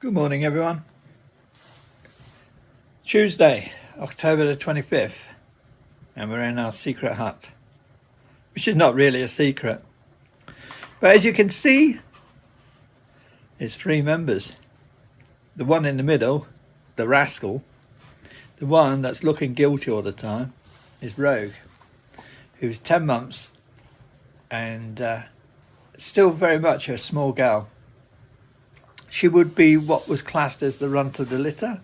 Good morning, everyone. Tuesday, October the 25th, and we're in our secret hut, which is not really a secret. But as you can see, there's three members. The one in the middle, the rascal, the one that's looking guilty all the time, is Rogue, who's 10 months and still very much a small girl. She would be what was classed as the runt of the litter.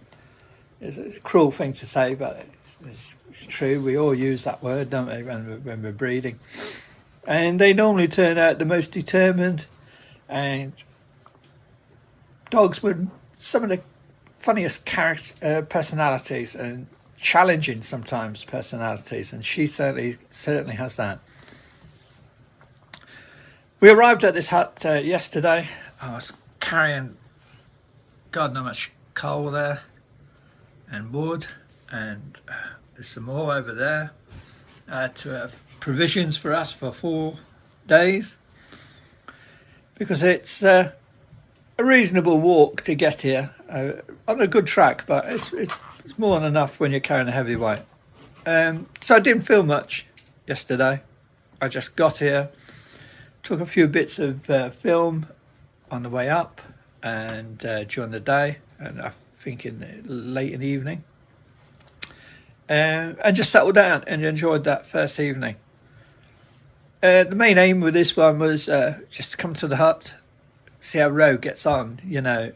It's a cruel thing to say, but it's true. We all use that word, don't we, when we're breeding. And they normally turn out the most determined, and dogs with some of the funniest personalities and challenging sometimes personalities, and she certainly has that. We arrived at this hut yesterday. I was carrying God knows much coal there and wood, and there's some more over there to have provisions for us for 4 days, because it's a reasonable walk to get here on a good track, but it's more than enough when you're carrying a heavy weight. So I didn't feel much yesterday. I just got here, took a few bits of film on the way up and during the day, and I think late in the evening, and just settled down and enjoyed that first evening. The main aim with this one was just to come to the hut, see how Rogue gets on, you know,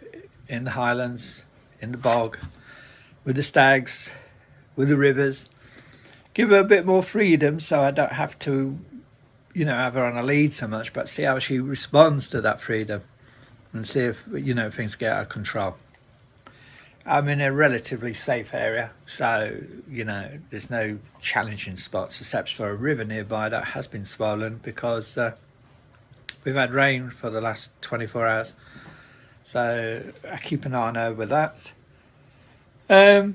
in the Highlands, in the bog, with the stags, with the rivers, give her a bit more freedom so I don't have to, you know, have her on a lead so much, but see how she responds to that freedom and see if, you know, things get out of control. I'm in a relatively safe area, so, you know, there's no challenging spots except for a river nearby that has been swollen because we've had rain for the last 24 hours. So I keep an eye on over that. As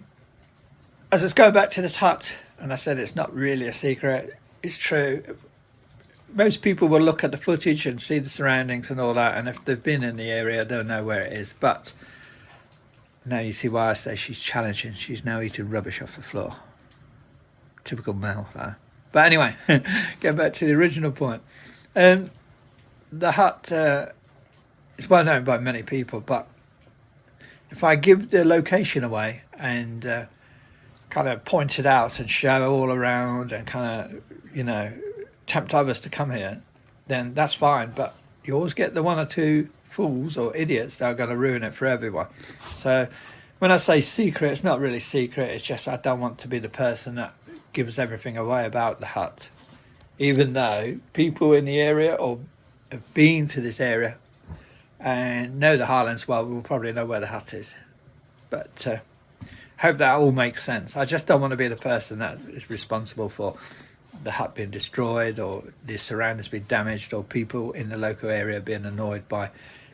I was going back to this hut, and I said it's not really a secret, it's true. Most people will look at the footage and see the surroundings and all that, and if they've been in the area, they'll know where it is. But now you see why I say she's challenging. She's now eating rubbish off the floor. Typical male, though. But anyway, getting back to the original point. The hut is well known by many people, but if I give the location away and kind of point it out and show all around and kind of, you know, tempt others to come here, then that's fine. But you always get the one or two fools or idiots that are going to ruin it for everyone. So when I say secret, it's not really secret. It's just I don't want to be the person that gives everything away about the hut, even though people in the area or have been to this area and know the Highlands well will probably know where the hut is. But hope that all makes sense. I just don't want to be the person that is responsible for the hut being destroyed or the surroundings being damaged or people in the local area being annoyed by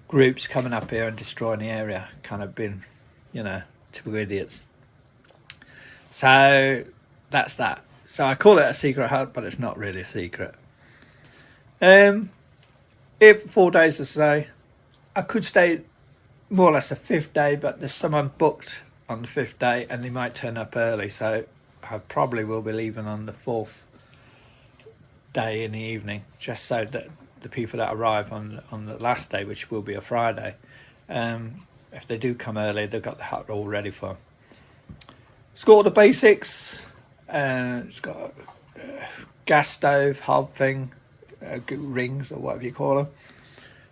groups coming up here and destroying the area, kind of being, you know, typical idiots. So that's that. So I call it a secret hut, but it's not really a secret. If 4 days, as I say, I could stay more or less the 5th day, but there's someone booked on the 5th day and they might turn up early, so I probably will be leaving on the 4th day in the evening, just so that the people that arrive on the last day, which will be a Friday, if they do come early, they've got the hut all ready for them. It's got all the basics. It's got a gas stove, hob thing, rings or whatever you call them.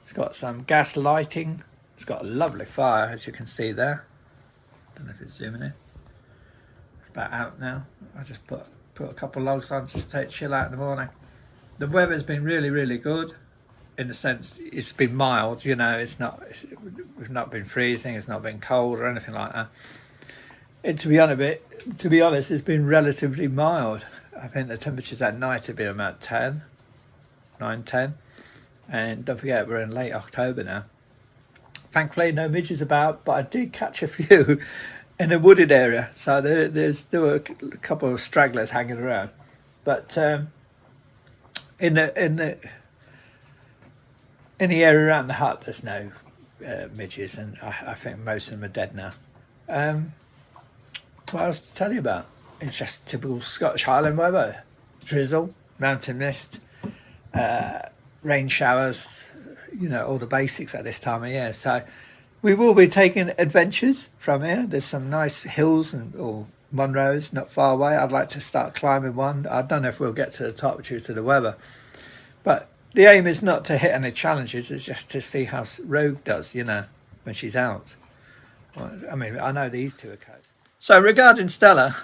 It's got some gas lighting. It's got a lovely fire, as you can see there. Don't know if it's zooming in. It's about out now. I just put a couple of logs on just to take chill out in the morning. The weather's been really, really good, in the sense it's been mild. You know, we've not been freezing. It's not been cold or anything like that. And to be honest, it's been relatively mild. I think the temperatures at night have been about 9, 10. And don't forget, we're in late October now. Thankfully, no midges about, but I did catch a few in a wooded area. So there's still a couple of stragglers hanging around. But in the area around the hut, there's no midges, and I think most of them are dead now. What else to tell you about? It's just typical Scottish Highland weather. Drizzle, mountain mist, rain showers, you know, all the basics at this time of year. So we will be taking adventures from here. There's some nice hills or Munros not far away. I'd like to start climbing one. I don't know if we'll get to the top due to the weather. But the aim is not to hit any challenges. It's just to see how Rogue does, you know, when she's out. Well, I mean, I know these two are cold. So regarding Stella,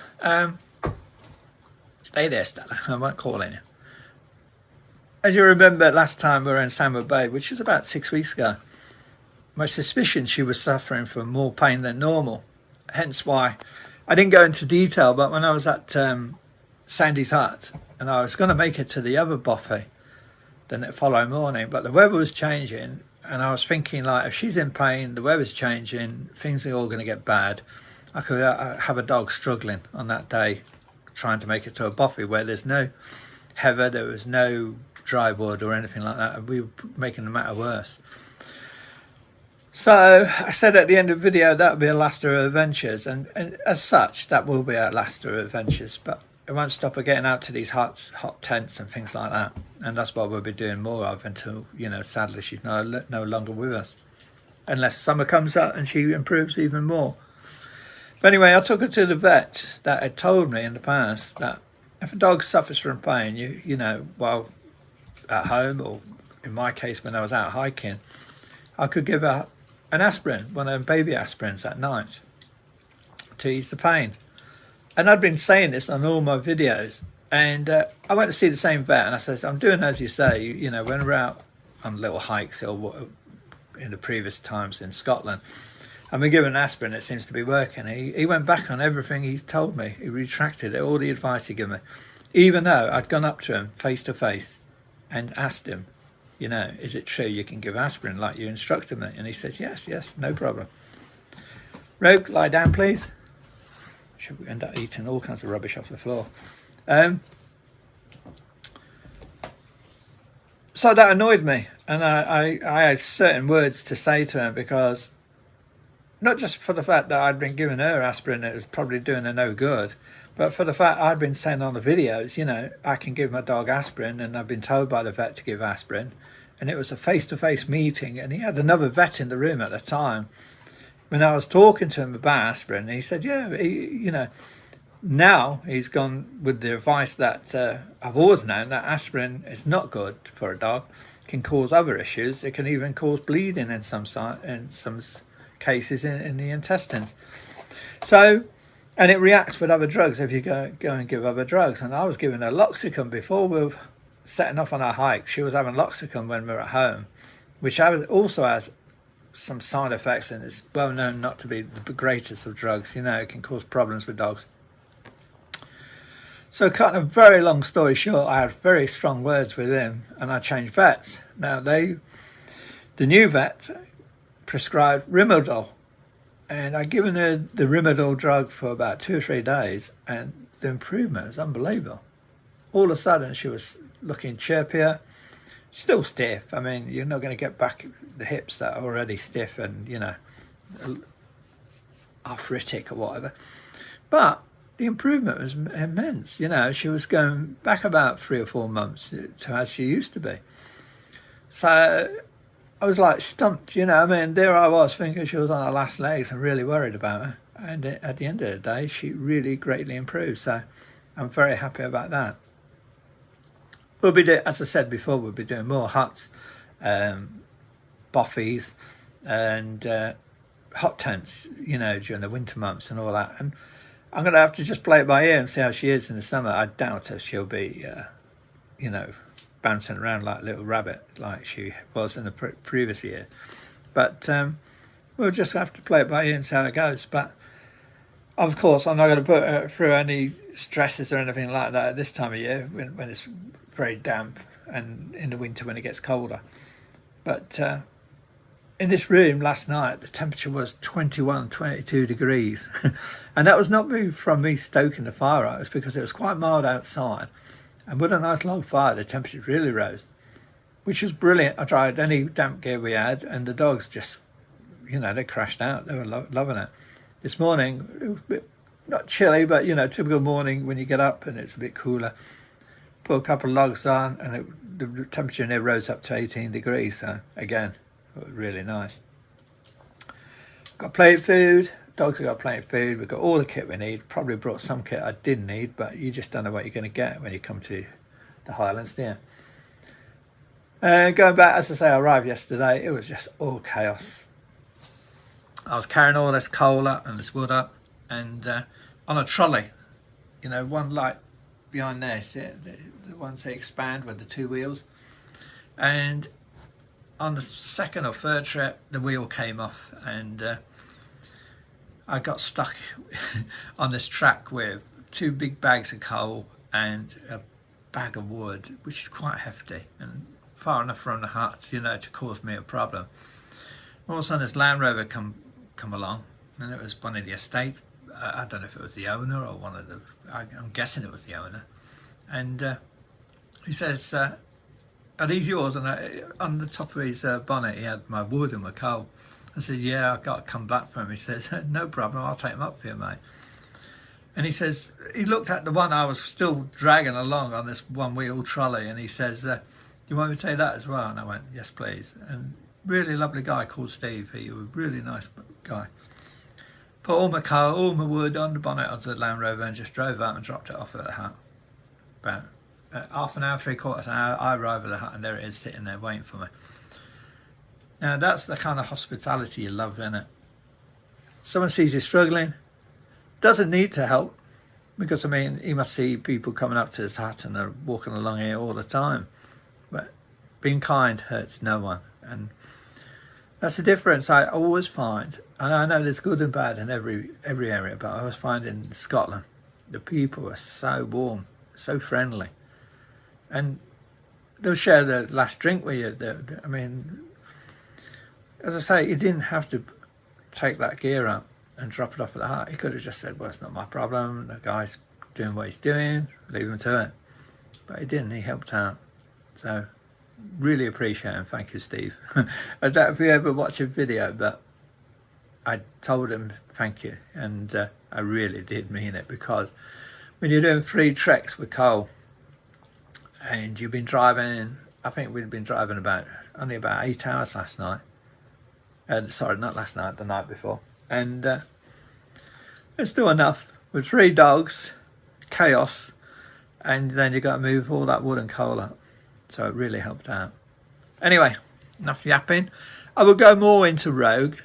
stay there, Stella. I won't call in you. As you remember, last time we were in Sandwich Bay, which was about 6 weeks ago, my suspicion she was suffering from more pain than normal. Hence why I didn't go into detail, but when I was at Sandy's hut and I was going to make it to the other buffet the following morning, but the weather was changing and I was thinking, like, if she's in pain, the weather's changing, things are all going to get bad. I could have a dog struggling on that day trying to make it to a buffet where there's no heather, there was no dry wood or anything like that, and we were making the matter worse. So I said at the end of the video that would be a last of our adventures, and as such that will be our last of our adventures, but it won't stop her getting out to these hot tents and things like that, and that's what we'll be doing more of until, you know, sadly she's no longer with us, unless summer comes up and she improves even more. But anyway, I took her to the vet that had told me in the past that if a dog suffers from pain, you know, while at home, or in my case when I was out hiking, I could give her an aspirin, one of them baby aspirins at night to ease the pain. And I'd been saying this on all my videos, and I went to see the same vet and I said, I'm doing as you say, you know, when we're out on little hikes or in the previous times in Scotland, and we give an aspirin, it seems to be working. He went back on everything he told me. He retracted all the advice he gave me, even though I'd gone up to him face to face and asked him, you know, is it true you can give aspirin like you instructed me? And he says, yes, no problem. Rogue, lie down, please. Should we end up eating all kinds of rubbish off the floor? So that annoyed me, and I had certain words to say to him, because not just for the fact that I'd been giving her aspirin, it was probably doing her no good, but for the fact I'd been saying on the videos, you know, I can give my dog aspirin, and I've been told by the vet to give aspirin, and it was a face-to-face meeting, and he had another vet in the room at the time. When I was talking to him about aspirin, he said, yeah, you know, now he's gone with the advice that I've always known, that aspirin is not good for a dog, can cause other issues. It can even cause bleeding in some cases in the intestines. So, and it reacts with other drugs if you go and give other drugs. And I was giving her Loxicum before we were setting off on our hike. She was having Loxicum when we were at home, which also has some side effects, and it's well known not to be the greatest of drugs. You know, it can cause problems with dogs. So, cutting a very long story short, I had very strong words with him, and I changed vets. Now, the new vet prescribed Rimadyl, and I'd given her the Rimadyl drug for about 2 or 3 days, and the improvement was unbelievable. All of a sudden, she was looking chirpier, still stiff. I mean, you're not going to get back the hips that are already stiff and, you know, arthritic or whatever. But the improvement was immense. You know, she was going back about 3 or 4 months to as she used to be. So I was like stumped, you know. I mean, there I was thinking she was on her last legs and really worried about her. And at the end of the day, she really greatly improved. So I'm very happy about that. We'll be doing, as I said before, we'll be doing more huts, buffies, and hot tents, you know, during the winter months and all that. And I'm going to have to just play it by ear and see how she is in the summer. I doubt if she'll be, you know, bouncing around like a little rabbit like she was in the previous year. But we'll just have to play it by ear and see how it goes. But of course, I'm not going to put her through any stresses or anything like that at this time of year when it's very damp, and in the winter when it gets colder. But in this room last night, the temperature was 21, 22 degrees. And that was not from me stoking the fire out. It was because it was quite mild outside. And with a nice log fire, the temperature really rose, which was brilliant. I tried any damp gear we had, and the dogs just you know, they crashed out. They were loving it. This morning, it was a bit, not chilly, but, you know, typical morning when you get up and it's a bit cooler. Put a couple of logs on, and the temperature in there rose up to 18 degrees. So, again, it was really nice. Got plenty of food. Dogs have got plenty of food. We've got all the kit we need. Probably brought some kit I didn't need, but you just don't know what you're going to get when you come to the Highlands there. Going back, as I say, I arrived yesterday. It was just all chaos. I was carrying all this coal up and this wood up, and on a trolley, you know, one light behind there, see it? The ones they expand with the two wheels. And on the second or third trip, the wheel came off, and I got stuck on this track with 2 big bags of coal and a bag of wood, which is quite hefty and far enough from the hut, you know, to cause me a problem. All of a sudden, this Land Rover come along, and it was one of the estate. I don't know if it was the owner or one of the. I'm guessing it was the owner. And he says, "Are these yours?" And on the top of his bonnet, he had my wood and my coal. I said, "Yeah, I've got to come back for him." He says, "No problem, I'll take him up for you, mate." And he says, he looked at the one I was still dragging along on this one-wheel trolley, and he says, "You want me to take that as well?" And I went, "Yes, please." And really lovely guy called Steve. He was a really nice guy. Put all my coal, all my wood on the bonnet of the Land Rover and just drove out and dropped it off at the hut. About half an hour, 3/4 hour, I arrived at the hut, and there it is sitting there waiting for me. Now that's the kind of hospitality you love, isn't it? Someone sees you struggling, doesn't need to help, because I mean, he must see people coming up to his hut and they're walking along here all the time. But being kind hurts no one, and that's the difference I always find. And I know there's good and bad in every area, but I always find in Scotland, the people are so warm, so friendly, and they'll share the last drink with you. I mean, as I say, he didn't have to take that gear up and drop it off at the hut. He could have just said, "Well, it's not my problem. The guy's doing what he's doing. Leave him to it." But he didn't. He helped out. So, really appreciate him. Thank you, Steve. I don't know if you ever watch a video, but I told him thank you. And I really did mean it, because when you're doing 3 treks with coal and you've been driving, I think we'd been driving only about 8 hours last night. Sorry, not last night, the night before. And it's still enough with 3 dogs, chaos, and then you've got to move all that wood and coal up. So it really helped out. Anyway, enough yapping. I will go more into Rogue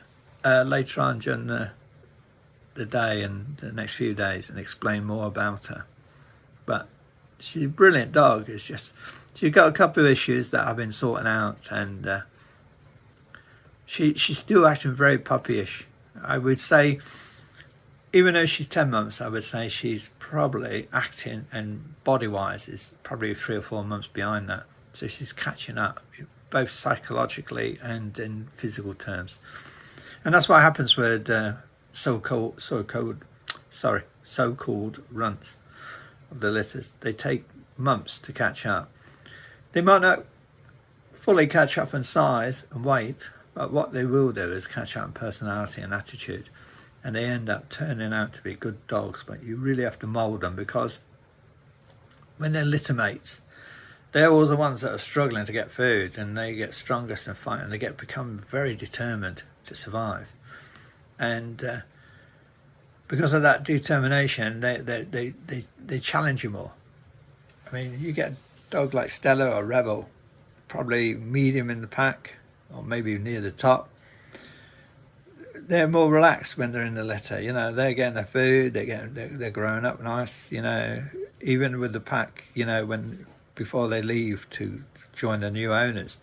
later on during the day and the next few days and explain more about her. But she's a brilliant dog. It's just, she's got a couple of issues that I've been sorting out, and she's still acting very puppyish. I would say, even though she's 10 months, I would say she's probably acting and body-wise is probably 3 or 4 months behind that. So she's catching up, both psychologically and in physical terms. And that's what happens with so-called runts of the litters. They take months to catch up. They might not fully catch up in size and weight, but what they will do is catch up in personality and attitude. And they end up turning out to be good dogs, but you really have to mould them, because when they're litter mates, they're always the ones that are struggling to get food, and they get strongest and fight, and they become very determined to survive. And because of that determination, they challenge you more. I mean, you get a dog like Stella or Rebel, probably medium in the pack, or maybe near the top. They're more relaxed when they're in the litter. You know, they're getting their food, they're growing up nice. You know, even with the pack, you know, before they leave to join the new owners,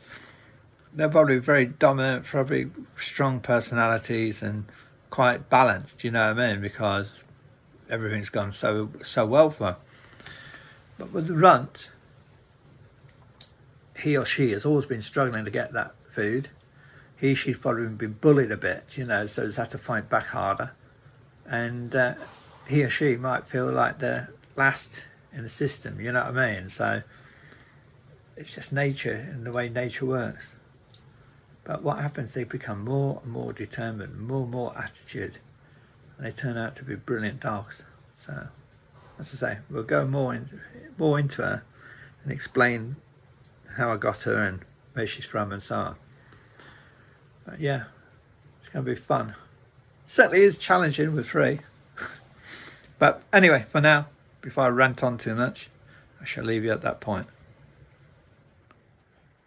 they're probably very dominant, probably strong personalities and quite balanced. You know what I mean? Because everything's gone so well for them. But with the runt, he or she has always been struggling to get that food. She's probably been bullied a bit, you know, so has had to fight back harder. And he or she might feel like they're last in the system, you know what I mean? So it's just nature and the way nature works. But what happens, they become more and more determined, more and more attitude, and they turn out to be brilliant dogs. So, as I say, we'll go more into her and explain how I got her and where she's from and so on. But yeah, it's going to be fun. Certainly is challenging with 3. But anyway, for now, before I rant on too much, I shall leave you at that point.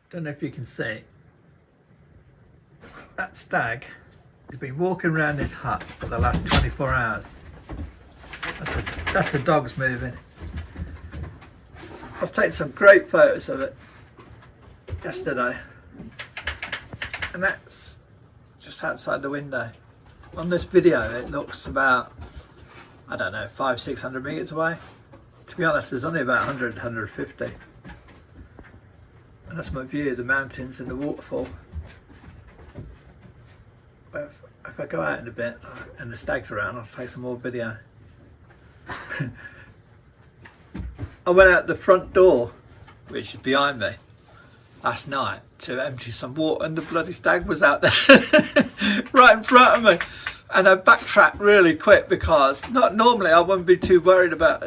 Don't know if you can see. That stag has been walking around this hut for the last 24 hours. That's the dogs moving. I've taken some great photos of it yesterday. And that's just outside the window. On this video it looks about, I don't know, 500-600 metres away. To be honest, there's only about 100-150. And that's my view of the mountains and the waterfall. But if I go out in a bit and the stag's around, I'll take some more video. I went out the front door, which is behind me, last night to empty some water, and the bloody stag was out there right in front of me. And I backtracked really quick because not normally I wouldn't be too worried about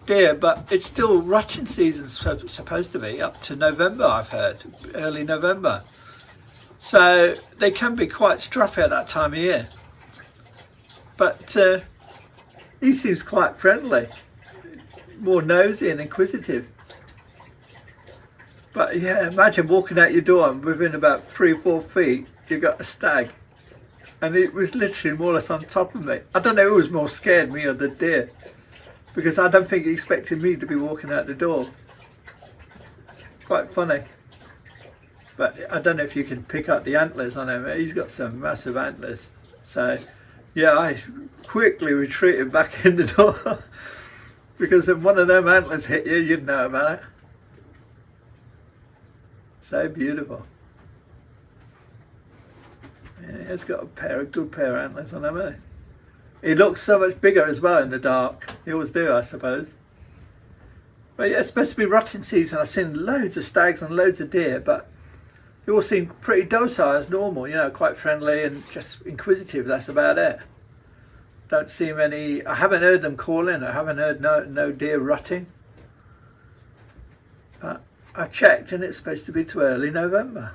deer, but it's still rutting season, supposed to be up to November, I've heard, early November. So they can be quite strappy at that time of year. But he seems quite friendly, more nosy and inquisitive. But yeah, imagine walking out your door and within about 3 or 4 feet you got a stag. And it was literally more or less on top of me. I don't know who was more scared, me or the deer, because I don't think he expected me to be walking out the door. Quite funny. But I don't know if you can pick up the antlers on him. He's got some massive antlers. So yeah, I quickly retreated back in the door because if one of them antlers hit you, you'd know about it. So beautiful. Yeah, he's got a good pair of antlers on him, eh? He looks so much bigger as well in the dark. He always do, I suppose. But yeah, it's supposed to be rutting season. I've seen loads of stags and loads of deer, but they all seem pretty docile as normal, you know, quite friendly and just inquisitive. That's about it. Don't see many. I haven't heard them calling. I haven't heard no deer rutting. But I checked and it's supposed to be to early November.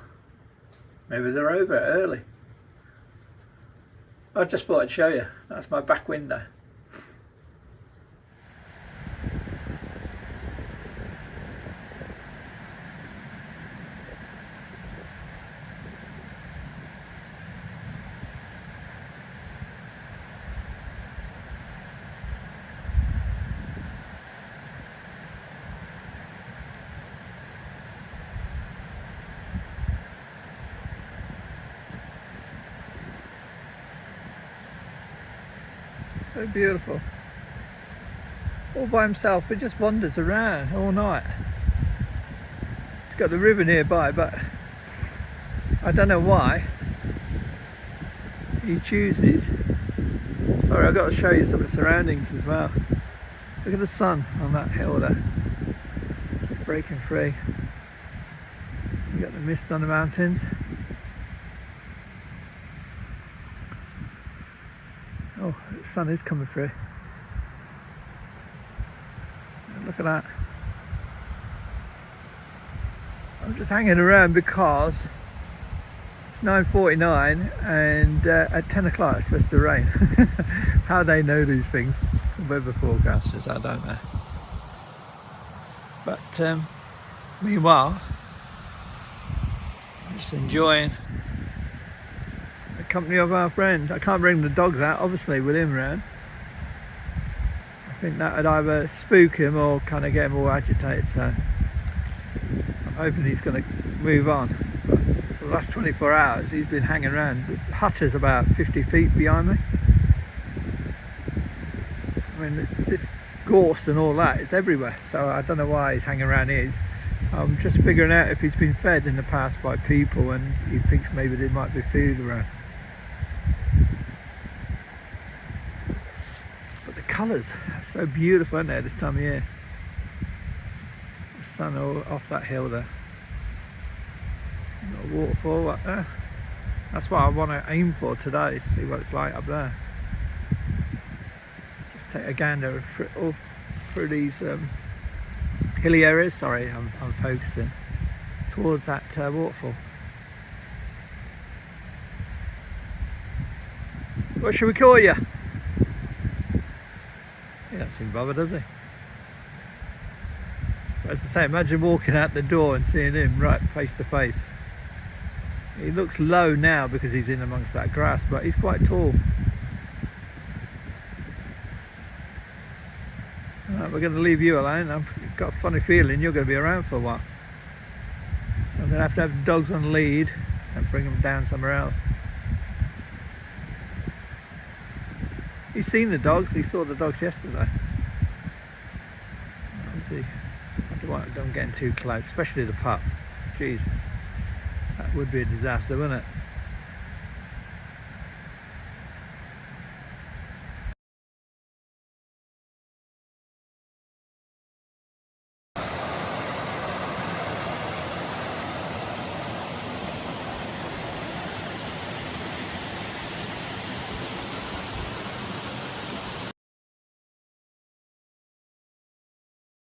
Maybe they're over early. I just thought I'd show you. That's my back window. So beautiful. All by himself, he just wanders around all night. He's got the river nearby, but I don't know why he chooses. Sorry, I've got to show you some of the surroundings as well. Look at the sun on that hill there, breaking free. You got the mist on the mountains. Oh, the sun is coming through. Look at that. I'm just hanging around because it's 9:49 and at 10 o'clock it's supposed to rain. How they know these things, weather forecasters, I don't know. But meanwhile, I'm just enjoying the company of our friend. I can't bring the dogs out, obviously, with him around. I think that would either spook him or kind of get him all agitated, so I'm hoping he's going to move on. But for the last 24 hours he's been hanging around. The hut is about 50 feet behind me. I mean, this gorse and all that is everywhere, so I don't know why he's hanging around here. I'm just figuring out if he's been fed in the past by people and he thinks maybe there might be food around. But the colours are so beautiful, aren't they, this time of year? The sun all off that hill there. Got a waterfall up there. That's what I want to aim for today, to see what it's like up there. Just take a gander through these hilly areas. Sorry, I'm focusing towards that waterfall. What should we call you? He doesn't seem bothered, does he? But as I say, imagine walking out the door and seeing him right face to face. He looks low now because he's in amongst that grass, but he's quite tall. Right, we're going to leave you alone. I've got a funny feeling you're going to be around for a while. So I'm going to have the dogs on lead and bring them down somewhere else. He's seen the dogs. He saw the dogs yesterday. Obviously, I don't want them getting too close, especially the pup. Jesus, that would be a disaster, wouldn't it?